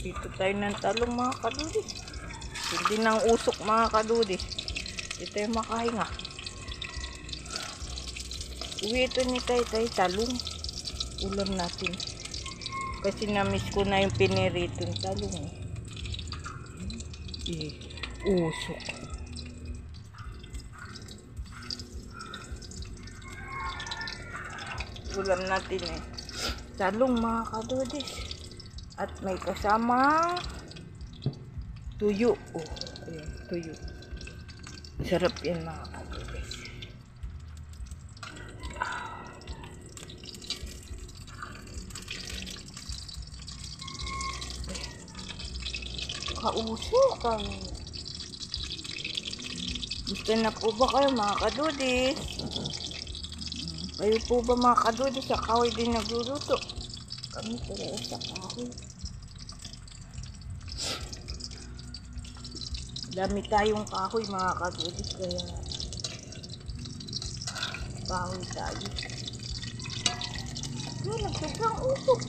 Dito tayo ng talong mga kadudi. Hindi ng usok mga kadudi. Dito tayo makahinga. Uwi ito ni Tay talong. Ulam natin. Kasi na-miss ko na yung piniritong talong. Usok. Ulam natin talong mga kadudis. At may kasamang tuyo. Ayan, tuyo. Sarap yan mga kadudis. Kausok kami. Gusto na po ba kayo mga kadudis? Kayo po ba mga kadudis sa kahoy din nagluluto? Kami talaga sa kahoy. Dami tayong kahoy mga kadudis kaya kahoy tayo. Yan, sobrang usok.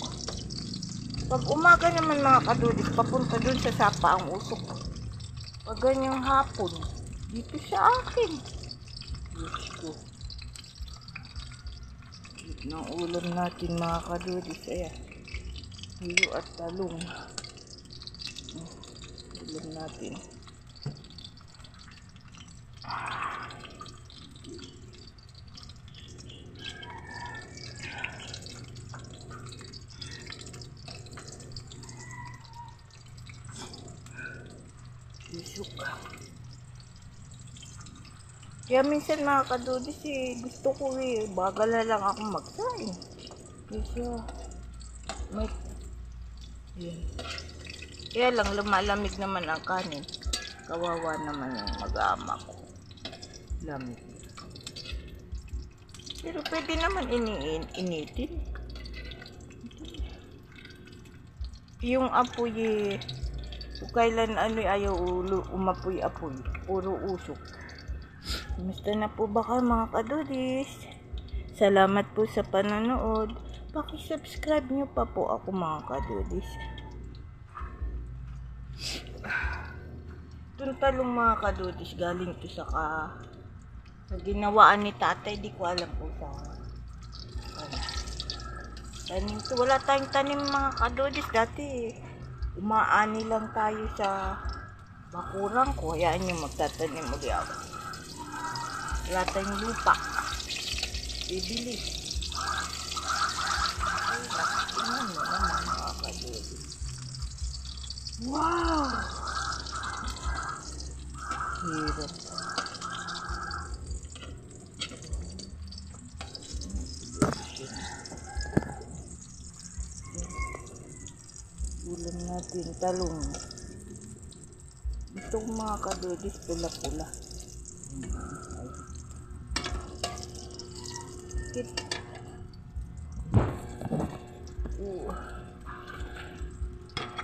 Pag umaga naman mga kadudis, papunta dun sa sapa ang usok. Pag ganyang hapon, dito sa akin. Diyos ko. Ng ulam natin mga kadudis. Ayan. Tuyo at talong. Ulam natin. Usok. Kaya minsan mga kadudis gusto ko bagal na lang ako magsaing. Kasi may kaya lang lumalamig naman ang kanin. Kawawa naman yung mag-aama ko. Lamig. Pero pwede naman initin. Yung apoy kung kailan ayaw umapoy-apoy. Puro usok. Kumusta na po ba kayo mga kadudis? Salamat po sa panonood. Paki-subscribe nyo pa po ako mga kadudis. Itong talong mga kadudis galing to sa ginawaan ni tatay. Di ko alam kung saan. Tanim to. Wala tayong tanim mga kadudis. Dati umaani lang tayo sa bakurang ko. Hayaan nyo magtatanim ulit ako. Wala tayong lupa. Bibili. Ay, tingnan mo naman mga kadudis. Wow! Hirap. Ulam natin talong. Gusto ko mga kadudis pula-pula.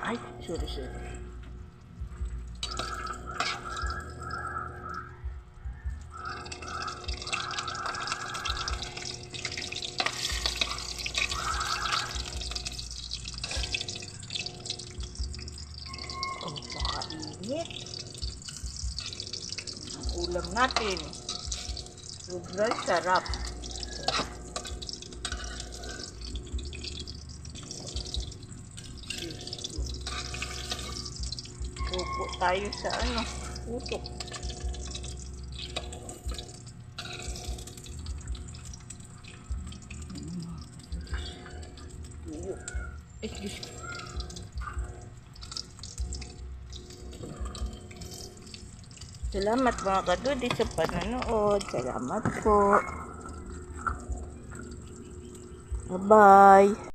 Ay, sorry. Pakainit. Ang ulam natin. Sobrang sarap. Pupo tayo sa usok. Salamat mga kadudis sa panonood. Salamat po. Bye-bye.